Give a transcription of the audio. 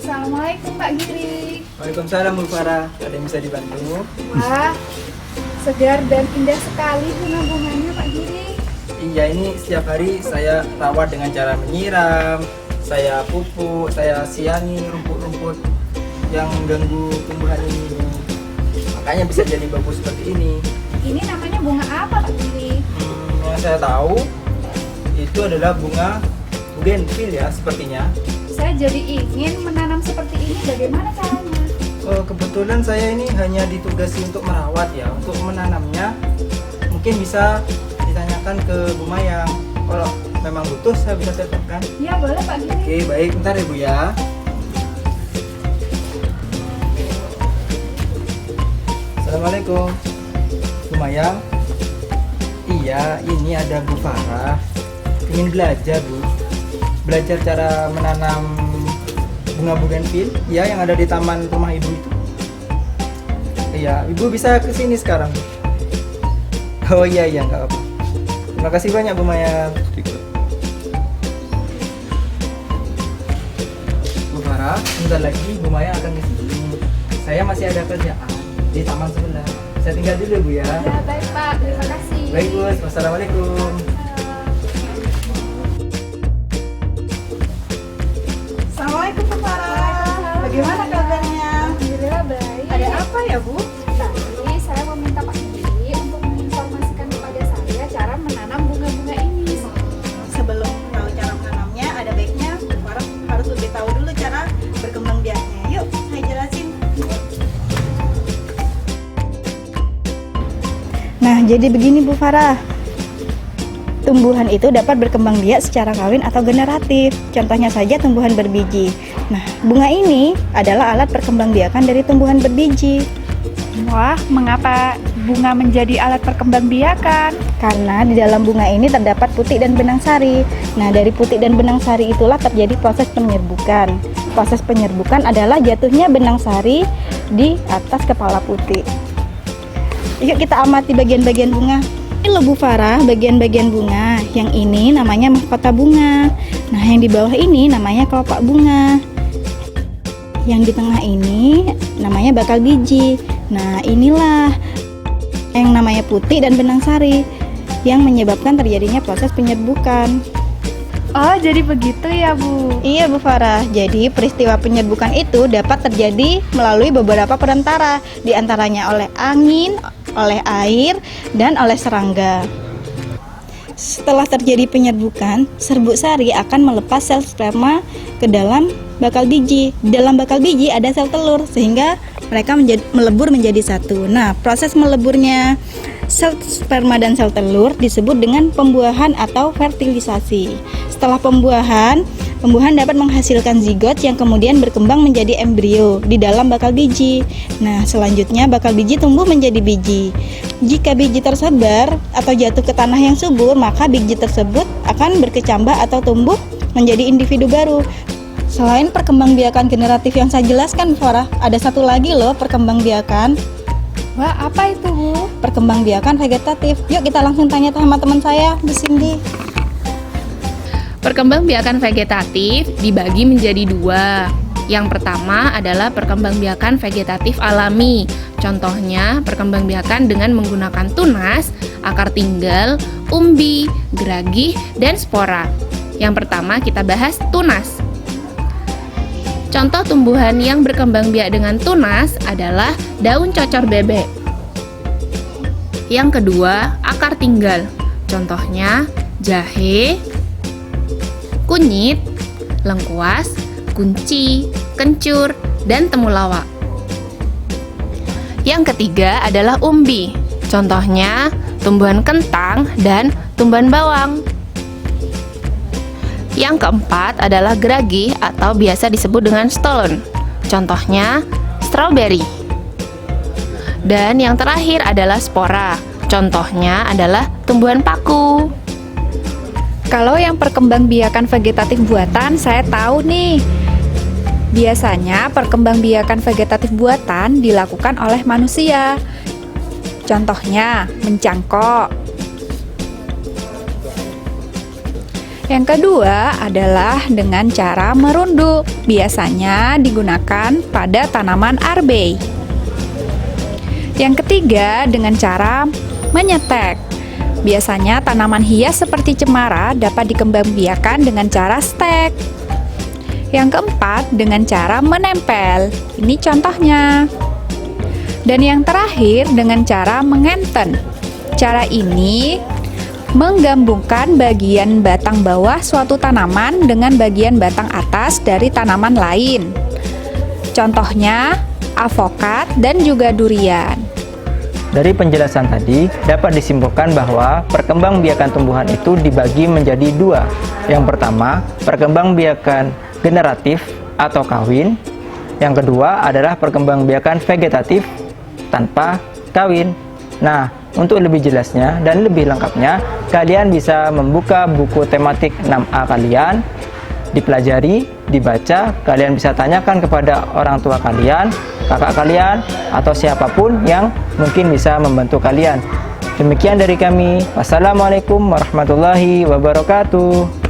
Assalamualaikum Pak Giri. Waalaikumsalam Bu Farah. Ada yang bisa dibantu? Wah, segar dan indah sekali bunga-bunganya Pak Giri. Iya, ini setiap hari saya rawat dengan cara menyiram, saya pupuk, saya siangi rumput-rumput yang mengganggu tumbuhan ini. Makanya bisa jadi bagus seperti ini. Ini namanya bunga apa Pak Giri? Yang saya tahu itu adalah bunga bougainville ya sepertinya. Saya jadi ingin menanam seperti ini. Bagaimana caranya? Kebetulan saya ini hanya ditugasi untuk merawat ya. Untuk menanamnya mungkin bisa ditanyakan ke Bu Mayang. Kalau memang butuh saya bisa teleponkan. Ya boleh Pak Giri. Oke, baik, bentar ya Bu ya. Assalamualaikum Bu Mayang. Iya, ini ada Bu Farah. Ingin belajar Bu. Belajar cara menanam bunga bougainville ya yang ada di taman rumah Ibu itu. Iya, Ibu bisa ke sini sekarang. Oh iya nggak apa. Terima kasih banyak Bu Mayang. Bu Farah, sebentar lagi Bu Maya akan ke sini. Saya masih ada kerjaan di taman sebelah. Saya tinggal dulu Bu ya. Ya baik Pak, terima kasih. Baik Bu, wassalamualaikum. Assalamualaikum Bu Farah. Bagaimana kabarnya? Alhamdulillah baik. Ada apa ya Bu? Tadi saya meminta Pak Giri untuk menginformasikan kepada saya cara menanam bunga-bunga ini. Sebelum tahu cara menanamnya, ada baiknya Bu Farah harus lebih tahu dulu cara berkembang biaknya. Yuk, saya jelasin. Nah, jadi begini Bu Farah. Tumbuhan itu dapat berkembang biak secara kawin atau generatif. Contohnya saja tumbuhan berbiji. Nah, bunga ini adalah alat perkembangbiakan dari tumbuhan berbiji. Wah, mengapa bunga menjadi alat perkembangbiakan? Karena di dalam bunga ini terdapat putik dan benang sari. Nah, dari putik dan benang sari itulah terjadi proses penyerbukan. Proses penyerbukan adalah jatuhnya benang sari di atas kepala putik. Yuk kita amati bagian-bagian bunga. Ini loh Bu Farah, bagian-bagian bunga. Yang ini namanya mahkota bunga. Nah, yang di bawah ini namanya kelopak bunga. Yang di tengah ini namanya bakal biji. Nah, inilah yang namanya putik dan benang sari yang menyebabkan terjadinya proses penyerbukan. Oh, jadi begitu ya Bu? Iya Bu Farah, jadi peristiwa penyerbukan itu dapat terjadi melalui beberapa perantara, diantaranya oleh angin, oleh air, dan oleh serangga. Setelah terjadi penyerbukan, serbuk sari akan melepas sel sperma ke dalam bakal biji. Di dalam bakal biji ada sel telur, sehingga mereka melebur menjadi satu. Nah, proses meleburnya sel sperma dan sel telur disebut dengan pembuahan atau fertilisasi. Setelah pembuahan dapat menghasilkan zigot yang kemudian berkembang menjadi embrio di dalam bakal biji. Nah, selanjutnya bakal biji tumbuh menjadi biji. Jika biji tersebar atau jatuh ke tanah yang subur, maka biji tersebut akan berkecambah atau tumbuh menjadi individu baru. Selain perkembangbiakan generatif yang saya jelaskan, Farah, ada satu lagi loh perkembangbiakan. Wah, apa itu Bu? Perkembangbiakan vegetatif. Yuk kita langsung tanya sama teman saya, Bu Cindy. Perkembangbiakan vegetatif dibagi menjadi dua. Yang pertama adalah perkembangbiakan vegetatif alami. Contohnya perkembangbiakan dengan menggunakan tunas, akar tinggal, umbi, geragih, dan spora. Yang pertama kita bahas tunas. Contoh tumbuhan yang berkembang biak dengan tunas adalah daun cocor bebek. Yang kedua, akar tinggal. Contohnya jahe, kunyit, lengkuas, kunci, kencur, dan temulawak. Yang ketiga adalah umbi. Contohnya tumbuhan kentang dan tumbuhan bawang. Yang keempat adalah geragih atau biasa disebut dengan stolon. Contohnya strawberry. Dan yang terakhir adalah spora. Contohnya adalah tumbuhan paku. Kalau yang perkembangbiakan vegetatif buatan, saya tahu nih. Biasanya perkembangbiakan vegetatif buatan dilakukan oleh manusia. Contohnya mencangkok. Yang kedua adalah dengan cara merunduk. Biasanya digunakan pada tanaman arbei. Yang ketiga dengan cara menyetek. Biasanya tanaman hias seperti cemara dapat dikembangbiakan dengan cara stek. Yang keempat dengan cara menempel. Ini contohnya. Dan yang terakhir dengan cara mengenten. Cara ini menggabungkan bagian batang bawah suatu tanaman dengan bagian batang atas dari tanaman lain. Contohnya avokat dan juga durian. Dari penjelasan tadi, dapat disimpulkan bahwa perkembangbiakan tumbuhan itu dibagi menjadi dua. Yang pertama, perkembangbiakan generatif atau kawin. Yang kedua adalah perkembangbiakan vegetatif tanpa kawin. Nah, untuk lebih jelasnya dan lebih lengkapnya, kalian bisa membuka buku tematik 6A kalian, dipelajari, dibaca, kalian bisa tanyakan kepada orang tua kalian, kakak kalian, atau siapapun yang mungkin bisa membantu kalian. Demikian dari kami. Wassalamualaikum warahmatullahi wabarakatuh.